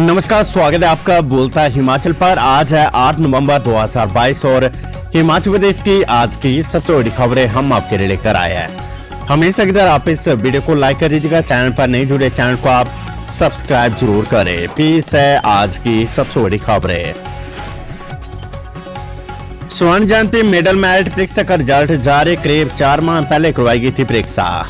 नमस्कार, स्वागत है आपका बोलता हिमाचल पर। आज है 8 नवंबर 2022 और हिमाचल प्रदेश की आज की सबसे बड़ी खबरें हम आपके लिए लेकर आए हैं। हमेशा की तरह आप इस वीडियो को लाइक कर दीजिएगा। चैनल पर नहीं जुड़े चैनल को आप सब्सक्राइब जरूर करें। पेश है आज की सबसे बड़ी खबरें। स्वर्ण जयंती मेडल मेरिट परीक्षा का रिजल्ट जारी। करीब 4 माह पहले करवाई गई थी परीक्षा।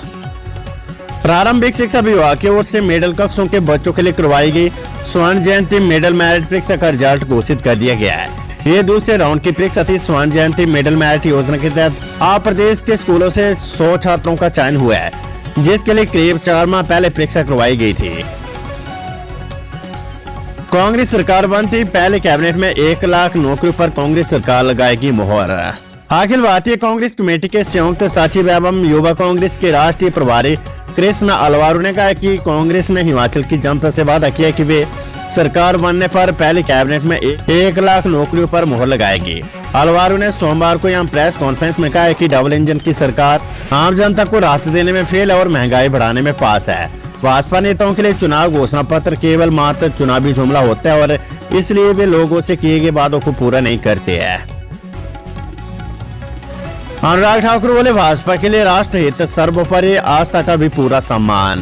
प्रारंभिक शिक्षा विभाग की ओर से मेडल कक्षों के बच्चों के लिए करवाई गई स्वर्ण जयंती मेडल मेरिट परीक्षा का रिजल्ट घोषित कर दिया गया है। ये दूसरे राउंड की परीक्षा थी। स्वर्ण जयंती मेडल मेरिट योजना के तहत आप प्रदेश के स्कूलों से 100 छात्रों का चयन हुआ है, जिसके लिए करीब 4 माह पहले परीक्षा करवाई गई थी। कांग्रेस सरकार बनती, पहले कैबिनेट में 1 लाख नौकरियों पर कांग्रेस सरकार लगाएगी मोहर। अखिल भारतीय कांग्रेस कमेटी के संयुक्त सचिव एवं युवा कांग्रेस के राष्ट्रीय प्रभारी कृष्ण अलवारू ने कहा कि कांग्रेस ने हिमाचल की जनता से वादा किया कि वे सरकार बनने पर पहले कैबिनेट में 1 लाख नौकरियों पर मोहर लगाएगी। अलवारू ने सोमवार को यहां प्रेस कॉन्फ्रेंस में कहा कि डबल इंजन की सरकार आम जनता को राहत देने में फेल और महंगाई बढ़ाने में पास है। भाजपा नेताओं के लिए चुनाव घोषणा पत्र केवल मात्र चुनावी जुमला होता है और इसलिए वे लोगों से किए गए वादों को पूरा नहीं करते हैं। अनुराग ठाकुर बोले, भाजपा के लिए राष्ट्र हित सर्वोपरि, आस्था का भी पूरा सम्मान।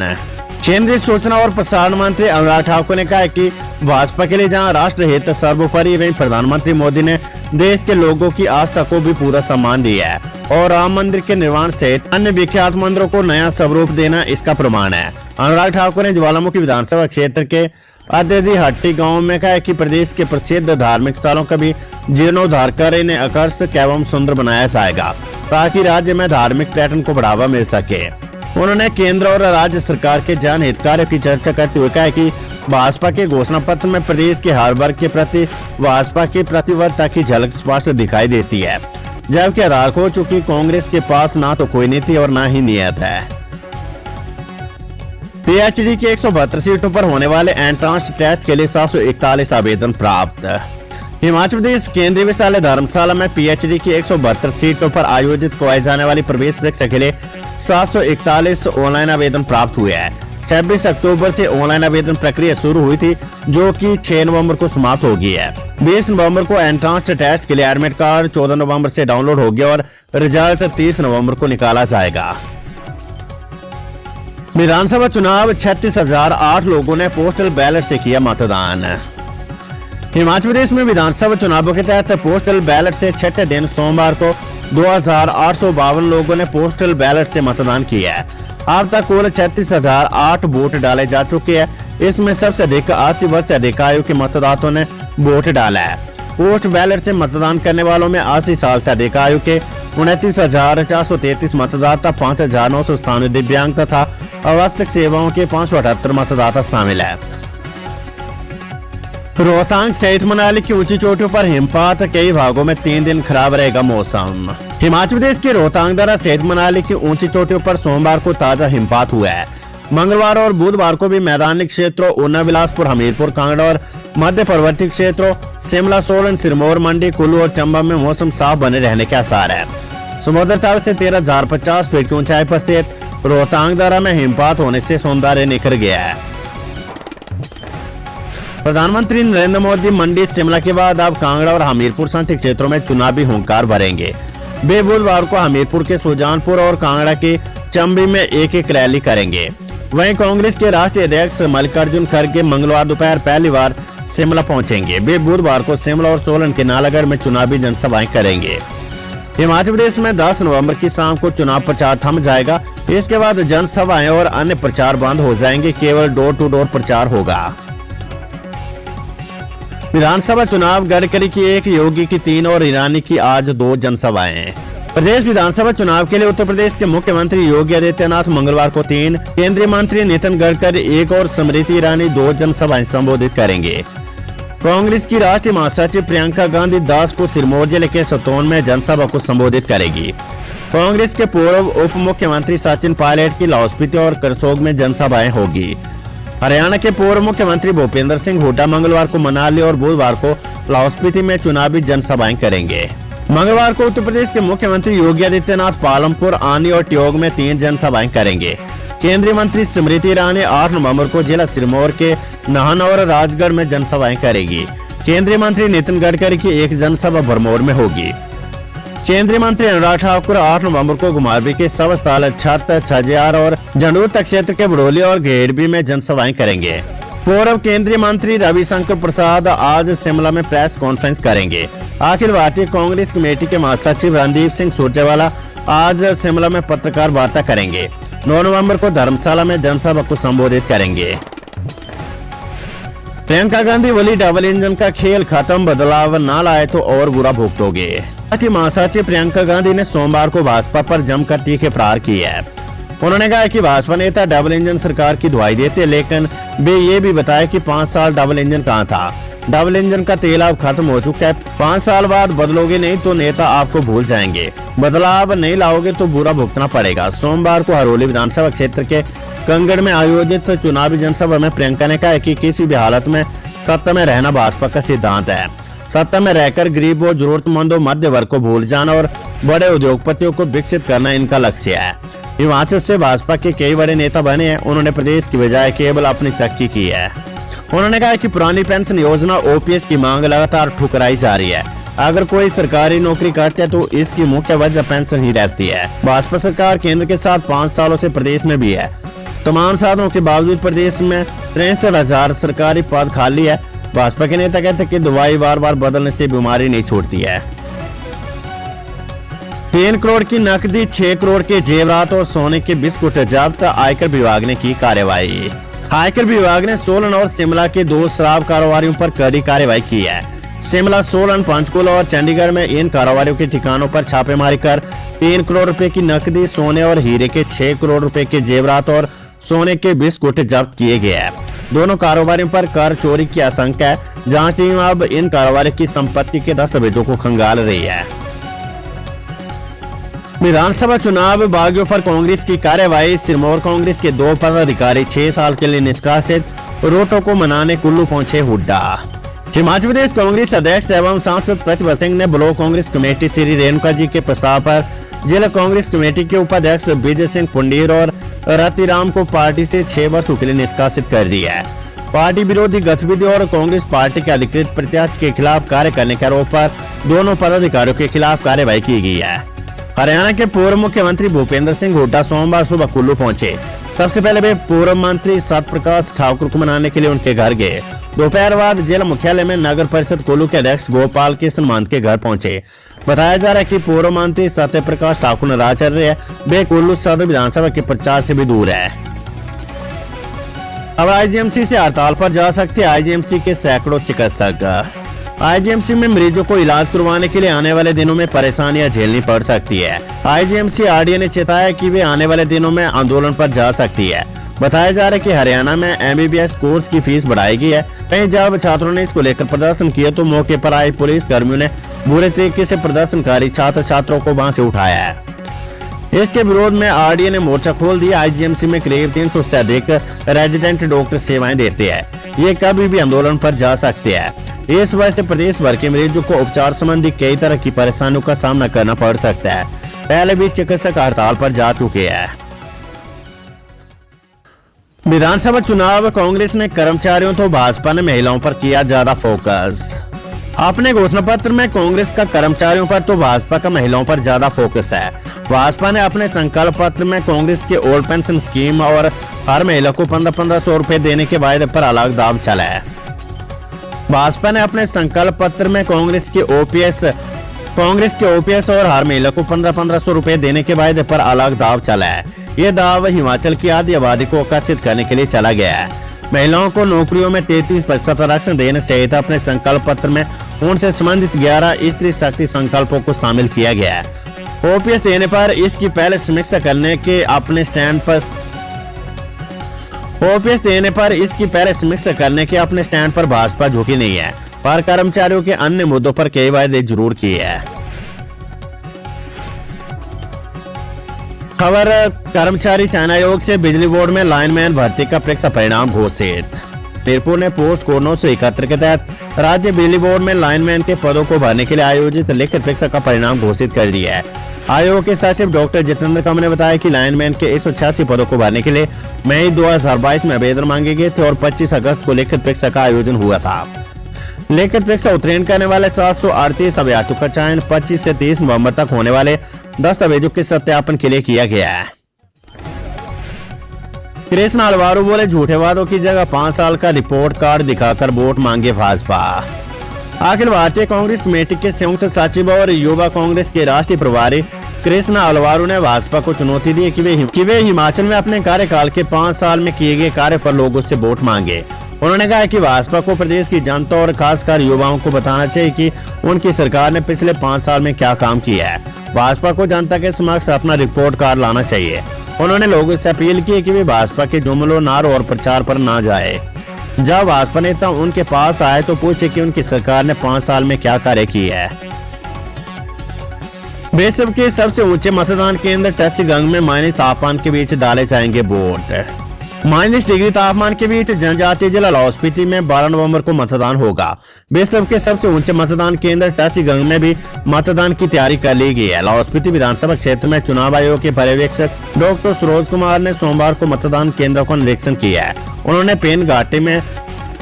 केंद्रीय सूचना और प्रसारण मंत्री अनुराग ठाकुर ने कहा कि भाजपा के लिए जहां राष्ट्र हित सर्वोपरि, वहीं प्रधानमंत्री मोदी ने देश के लोगों की आस्था को भी पूरा सम्मान दिया है और राम मंदिर के निर्माण सहित अन्य विख्यात मंदिरों को नया स्वरूप देना इसका प्रमाण है। अनुराग ठाकुर ने ज्वालामुखी विधानसभा क्षेत्र के अद्यदी हट्टी गांव में कहा कि प्रदेश के प्रसिद्ध धार्मिक स्थलों का भी जीर्णोद्धार कर इन्हें आकर्षक एवं सुंदर बनाया जाएगा ताकि राज्य में धार्मिक पर्यटन को बढ़ावा मिल सके। उन्होंने केंद्र और राज्य सरकार के जनहित कार्यों की चर्चा करते हुए कहा कि भाजपा के घोषणा पत्र में प्रदेश के हर वर्ग के प्रति भाजपा की प्रतिबद्धता की झलक स्पष्ट दिखाई देती है, जबकि आधार हो चुकी कांग्रेस के पास ना तो कोई नीति और ना ही नियत है। पीएचडी की 172 सीटों पर होने वाले एंट्रांस टेस्ट के लिए 741 आवेदन प्राप्त। हिमाचल प्रदेश केंद्रीय विश्वविद्यालय धर्मशाला में पीएचडी की 172 सीटों पर आयोजित करवाई जाने वाली प्रवेश परीक्षा के लिए 741 ऑनलाइन आवेदन प्राप्त हुए हैं। 26 अक्टूबर से ऑनलाइन आवेदन प्रक्रिया शुरू हुई थी, जो कि 6 नवंबर को समाप्त हो गई है। 20 नवंबर को एंट्रांस टेस्ट के लिए एडमिट कार्ड 14 नवंबर से डाउनलोड हो गया और रिजल्ट 30 नवंबर को निकाला जाएगा। विधानसभा चुनाव 36,008 लोगों ने पोस्टल बैलेट से किया मतदान। हिमाचल प्रदेश में विधानसभा चुनावों के तहत पोस्टल बैलेट से छठे दिन सोमवार को 2,852 लोगों ने पोस्टल बैलेट से मतदान किया है। अब तक कुल 36,008 वोट डाले जा चुके हैं। इसमें सबसे अधिक 80 वर्ष से अधिक आयु के मतदाताओं ने वोट डाला है। पोस्ट बैलेट से मतदान करने वालों में 80 साल से अधिक आयु के 29,433 मतदाता, 5,997 दिव्यांग तथा आवश्यक सेवाओं के 578 मतदाता शामिल है। रोहतांग सहित मनाली की ऊंची चोटियों पर हिमपात, कई भागों में 3 दिन खराब रहेगा मौसम। हिमाचल प्रदेश के रोहतांग दर्रा सहित मनाली की ऊंची चोटियों पर सोमवार को ताजा हिमपात हुआ है। मंगलवार और बुधवार को भी मैदानी क्षेत्रों ऊना, बिलासपुर, हमीरपुर, कांगड़ा और मध्य पर्वतीय क्षेत्रों शिमला, सोलन, सिरमौर, मंडी, कुल्लू और चंबा में मौसम साफ बने रहने के आसार है। समुद्र तल से 13,050 फीट की ऊंचाई पर स्थित रोहतांग दर्रा में हिमपात होने से सौंदर्य निखर गया है। प्रधानमंत्री नरेंद्र मोदी मंडी, शिमला के बाद अब कांगड़ा और हमीरपुर संसदीय क्षेत्रों में चुनावी हुंकार भरेंगे। वे बुधवार को हमीरपुर के सुजानपुर और कांगड़ा के चंबी में एक रैली करेंगे। वहीं कांग्रेस के राष्ट्रीय अध्यक्ष मल्लिकार्जुन खड़गे मंगलवार दोपहर पहली बार शिमला पहुंचेंगे। वे बुधवार को शिमला और सोलन के नालागढ़ में चुनावी जनसभाएं करेंगे। हिमाचल प्रदेश में 10 नवंबर की शाम को चुनाव प्रचार थम जाएगा। इसके बाद जनसभाएं और अन्य प्रचार बंद हो जाएंगे। केवल डोर टू डोर प्रचार होगा। विधानसभा चुनाव, गडकरी की 1, योगी की 3 और ईरानी की आज 2 जनसभाएं। प्रदेश विधानसभा चुनाव के लिए उत्तर प्रदेश के मुख्यमंत्री योगी आदित्यनाथ मंगलवार को 3, केंद्रीय मंत्री नितिन गडकरी 1 और स्मृति ईरानी 2 जनसभाएं संबोधित करेंगे। कांग्रेस की राष्ट्रीय महासचिव प्रियंका गांधी 10 को सिरमौर जिले के सतौन में जनसभा को संबोधित करेगी। कांग्रेस के पूर्व उप मुख्यमंत्री सचिन पायलट की लाहौल स्पीति और करसोग में जनसभाएं होगी। हरियाणा के पूर्व मुख्यमंत्री भूपेंद्र सिंह हुड्डा मंगलवार को मनाली और बुधवार को लाहौल स्पीति में चुनावी जनसभाएं करेंगे। मंगलवार को उत्तर प्रदेश के मुख्यमंत्री योगी आदित्यनाथ पालमपुर, आनी और ट्योग में 3 जनसभाएं करेंगे। केंद्रीय मंत्री स्मृति ईरानी 8 नवंबर को जिला सिरमौर के नाहन और राजगढ़ में जनसभाएं करेगी। केंद्रीय मंत्री नितिन गडकरी की एक जनसभा भरमौर में होगी। केंद्रीय मंत्री अनुराग ठाकुर 8 नवंबर को घुमारवी के सबस्थल, छत, छजियार और झंडूर तक क्षेत्र के बड़ोली और घेड़बी में जनसभाएं करेंगे। पूर्व केंद्रीय मंत्री रविशंकर प्रसाद आज शिमला में प्रेस कॉन्फ्रेंस करेंगे। अखिल भारतीय कांग्रेस कमेटी के महासचिव रणदीप सिंह सुरजेवाला आज शिमला में पत्रकार वार्ता करेंगे। 9 नवंबर को धर्मशाला में जनसभा को संबोधित करेंगे। प्रियंका गांधी बोली, डबल इंजन का खेल खत्म, बदलाव न लाए तो और बुरा भुगतोगे। राष्ट्रीय महासचिव प्रियंका गांधी ने सोमवार को भाजपा पर जमकर तीखे प्रहार किए है। उन्होंने कहा कि भाजपा नेता डबल इंजन सरकार की दुहाई देते, लेकिन वे ये भी बताया कि 5 साल डबल इंजन कहां था। डबल इंजन का तेल अब खत्म हो चुका है। 5 साल बाद बदलोगे नहीं तो नेता आपको भूल जाएंगे। बदलाव नहीं लाओगे तो बुरा भुगतना पड़ेगा। सोमवार को हरोली विधानसभा क्षेत्र के कंगड़ में आयोजित चुनावी जनसभा में प्रियंका ने कहा कि किसी भी हालत में सत्ता में रहना भाजपा का सिद्धांत है। सत्ता में रहकर गरीबों, जरूरतमंदों, मध्य वर्ग को भूल जाना और बड़े उद्योगपतियों को विकसित करना इनका लक्ष्य है। हिमाचल से भाजपा के कई बड़े नेता बने हैं। उन्होंने प्रदेश की बजाय केवल अपनी तरक्की की है। उन्होंने कहा कि पुरानी पेंशन योजना ओपीएस की मांग लगातार ठुकराई जा रही है। अगर कोई सरकारी नौकरी करते हैं तो इसकी मुख्य वजह पेंशन ही रहती है। भाजपा सरकार केंद्र के साथ 5 सालों से प्रदेश में भी है। तमाम साधनों के बावजूद प्रदेश में 63,000 सरकारी पद खाली है। भाजपा के नेता कहते हैं कि दवाई बार बार बदलने से बीमारी नहीं छूटती है। 3 करोड़ की नकदी, 6 करोड़ के जेवरात और सोने के बिस्कुट जब्त, आयकर विभाग ने की कार्रवाई। आयकर विभाग ने सोलन और शिमला के 2 शराब कारोबारियों पर कड़ी कार्रवाई की है। शिमला, सोलन, पंचकुला और चंडीगढ़ में इन कारोबारियों के ठिकानों पर छापेमारी कर 3 करोड़ रुपए की नकदी, सोने और हीरे के 6 करोड़ रुपए के जेवरात और सोने के बिस्कुट जब्त किए गए हैं। दोनों कारोबारियों पर कर चोरी की आशंका है। जांच टीम अब इन कारोबारियों की संपत्ति के दस्तावेजों को खंगाल रही है। विधानसभा चुनाव बागियों पर कांग्रेस की कार्रवाई। सिरमौर कांग्रेस के 2 पदाधिकारी 6 साल के लिए निष्कासित, रोटो को मनाने कुल्लू पहुंचे हुड्डा। हिमाचल प्रदेश कांग्रेस अध्यक्ष एवं सांसद प्रतिभा सिंह ने ब्लॉक कांग्रेस कमेटी श्री रेणुका जी के प्रस्ताव पर जिला कांग्रेस कमेटी के उपाध्यक्ष विजय सिंह पुंडीर और रतिराम को पार्टी से 6 वर्षों के लिए निष्कासित कर दिया है। पार्टी विरोधी गतिविधि और कांग्रेस पार्टी के अधिकृत प्रत्याशी के खिलाफ कार्य करने के आरोप पर दोनों पदाधिकारियों के खिलाफ कार्रवाई की गई है। हरियाणा के पूर्व मुख्यमंत्री भूपेंद्र सिंह हुड्डा सोमवार सुबह कुल्लू पहुंचे। सबसे पहले वे पूर्व मंत्री सतप्रकाश ठाकुर को मनाने के लिए उनके घर गए। दोपहर बाद जिला मुख्यालय में नगर परिषद कुल्लू के अध्यक्ष गोपाल कृष्ण महंत के घर पहुंचे। बताया जा रहा है कि पूर्व मंत्री सत्यप्रकाश ठाकुर नाराज चल रहे हैं। वे कुल्लू सदर विधानसभा के प्रचार से भी दूर है। अब आईजीएमसी से हड़ताल पर जा सकते आईजीएमसी के सैकड़ों चिकित्सक। आईजीएमसी में मरीजों को इलाज करवाने के लिए आने वाले दिनों में परेशानियां झेलनी पड़ सकती है। आईजीएमसी आरडीए ने चेताया कि वे आने वाले दिनों में आंदोलन पर जा सकती है। बताया जा रहा है कि हरियाणा में एमबीबीएस कोर्स की फीस बढ़ाई गई है। कहीं जब छात्रों ने इसको लेकर प्रदर्शन किया तो मौके पर आए पुलिस कर्मियों ने बुरे तरीके से प्रदर्शनकारी छात्र छात्रों को वहां से उठाया है। इसके विरोध में आरडीए ने मोर्चा खोल दिया। आईजीएमसी में करीब 300 से अधिक रेजिडेंट डॉक्टर सेवाएं देते हैं। ये कभी भी आंदोलन पर जा सकते हैं। इस वजह से प्रदेश भर के मरीजों को उपचार संबंधी कई तरह की परेशानियों का सामना करना पड़ सकता है। पहले भी चिकित्सक हड़ताल पर जा चुके हैं। विधानसभा चुनाव कांग्रेस ने कर्मचारियों तो भाजपा ने महिलाओं पर किया ज्यादा फोकस। अपने घोषणा पत्र में कांग्रेस का कर्मचारियों पर तो भाजपा का महिलाओं पर ज्यादा फोकस है। भाजपा ने अपने संकल्प पत्र में कांग्रेस के ओल्ड पेंशन स्कीम और हर महिला को 1500 रुपए देने के वायदे पर अलग दाव चला है। भाजपा ने अपने संकल्प पत्र में कांग्रेस के ओपीएस और हर महिला को 1500 रुपए देने के वायदे पर अलग दाव चला है। ये दाव हिमाचल की आधी आबादी को आकर्षित करने के लिए चला गया है। महिलाओं को नौकरियों में 33% आरक्षण देने सहित अपने संकल्प पत्र में उनसे संबंधित 11 स्त्री शक्ति संकल्पों को शामिल किया गया है। ओपीएस देने पर इसकी पहले समीक्षा करने के अपने स्टैंड पर भाजपा झुकी नहीं है, पर कर्मचारियों के अन्य मुद्दों पर कई वायदे जरूर किए हैं। खबर कर्मचारी चयन आयोग से बिजली बोर्ड में लाइनमैन भर्ती का परीक्षा परिणाम घोषित। मीरपुर ने पोस्ट कोड 971 के तहत राज्य बिजली बोर्ड में लाइनमैन के पदों को भरने के लिए आयोजित लिखित परीक्षा का परिणाम घोषित कर दिया है। आयोग के सचिव डॉक्टर जितेंद्र कम ने बताया कि लाइनमैन के 186 पदों को भरने के लिए मई 2022 में आवेदन मांगे गए थे और 25 अगस्त को लिखित परीक्षा का आयोजन हुआ था। लिखित परीक्षा उत्तीर्ण करने वाले 738 अभ्यर्थियों का चयन 25 से 30 नवंबर तक होने वाले दस्तावेजों के सत्यापन के लिए किया गया है। कृष्ण अलवारू बोले, झूठे वादों की जगह 5 साल का रिपोर्ट कार्ड दिखाकर वोट मांगे भाजपा। अखिल भारतीय कांग्रेस कमेटी के संयुक्त सचिव और युवा कांग्रेस के राष्ट्रीय प्रभारी कृष्ण अलवारू ने भाजपा को चुनौती दी कि वे हिमाचल में अपने कार्यकाल के 5 साल में किए गए कार्य पर लोगों से वोट मांगे। उन्होंने कहा कि भाजपा को प्रदेश की जनता और खासकर युवाओं को बताना चाहिए कि उनकी सरकार ने पिछले 5 साल में क्या काम किया है। भाजपा को जनता के समक्ष अपना रिपोर्ट कार्ड लाना चाहिए। उन्होंने लोगों से अपील की कि वे भाजपा के जुमलों, नारों और प्रचार पर ना जाए। जब भाजपा नेता उनके पास आए तो पूछे कि उनकी सरकार ने 5 साल में क्या कार्य किया है। विश्व के सबसे ऊंचे मतदान केंद्र टसीगंग में माइनस तापमान के बीच डाले जाएंगे वोट। -डिग्री तापमान के बीच जनजातीय जिला लाहौल स्पीति में 12 नवंबर को मतदान होगा। विश्व के सबसे ऊंचे मतदान केंद्र टसीगंग में भी मतदान की तैयारी कर ली गई है। लाहौल स्पीति विधानसभा क्षेत्र में चुनाव आयोग के पर्यवेक्षक डॉक्टर सरोज कुमार ने सोमवार को मतदान केंद्रों का निरीक्षण किया है। उन्होंने पेन घाटी में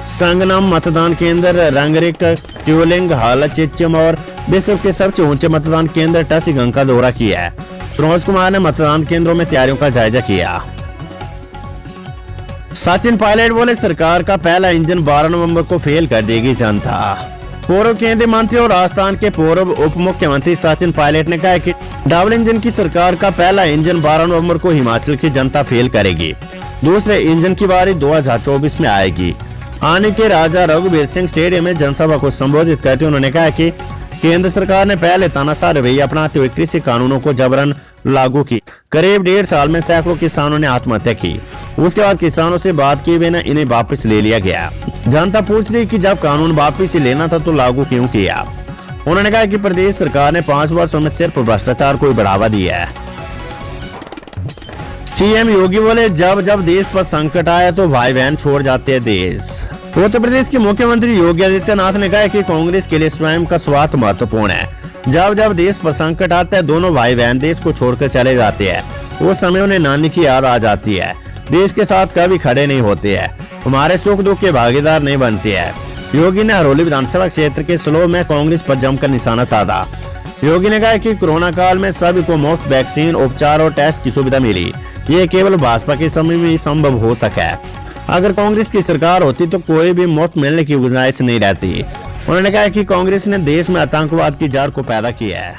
संगनम मतदान केंद्र, रंगरिक, ट्यूलिंग, हाल, चिच्चम और विश्व के सबसे ऊंचे मतदान केंद्र टसीगंग का दौरा किया है। सरोज कुमार ने मतदान केंद्रों में तैयारियों का जायजा किया। सचिन पायलट बोले, सरकार का पहला इंजन 12 नवंबर को फेल कर देगी जनता। पूर्व केंद्रीय मंत्री और राजस्थान के पूर्व उप मुख्यमंत्री सचिन पायलट ने कहा कि डबल इंजन की सरकार का पहला इंजन 12 नवंबर को हिमाचल की जनता फेल करेगी। दूसरे इंजन की बारी 2024 में आएगी। आने के राजा रघुवीर सिंह स्टेडियम में जनसभा को संबोधित करते उन्होंने कहा कि केंद्र सरकार ने पहले तानाशाह रवैया अपनाते हुए कृषि कानूनों को जबरन लागू की। करीब 1.5 साल में सैकड़ों किसानों ने आत्महत्या की। उसके बाद किसानों से बात किए बिना इन्हें वापस ले लिया गया। जनता पूछ रही कि जब कानून वापस लेना था तो लागू क्यों किया। उन्होंने कहा कि प्रदेश सरकार ने 5 वर्षों में सिर्फ भ्रष्टाचार को बढ़ावा दिया है। सीएम योगी बोले, जब जब देश पर संकट आया तो भाई बहन छोड़ जाते हैं देश। उत्तर प्रदेश के मुख्यमंत्री योगी आदित्यनाथ ने कहा कि कांग्रेस के लिए स्वयं का स्वार्थ महत्वपूर्ण है। जब जब देश पर संकट आता है दोनों भाई बहन देश को छोड़कर चले जाते हैं। उस समय उन्हें नानी की याद आ जाती है। देश के साथ कभी खड़े नहीं होते हैं, हमारे सुख दुख के भागीदार नहीं बनते हैं। योगी ने हरोली विधानसभा क्षेत्र के स्लो में कांग्रेस पर जमकर निशाना साधा। योगी ने कहा कि कोरोना काल में सभी को मुफ्त वैक्सीन, उपचार और टेस्ट की सुविधा मिली। ये केवल भाजपा के समय में ही संभव हो सका है। अगर कांग्रेस की सरकार होती तो कोई भी मुफ्त मिलने की गुंजाइश नहीं रहती। उन्होंने कहा कि कांग्रेस ने देश में आतंकवाद की जड़ को पैदा किया है।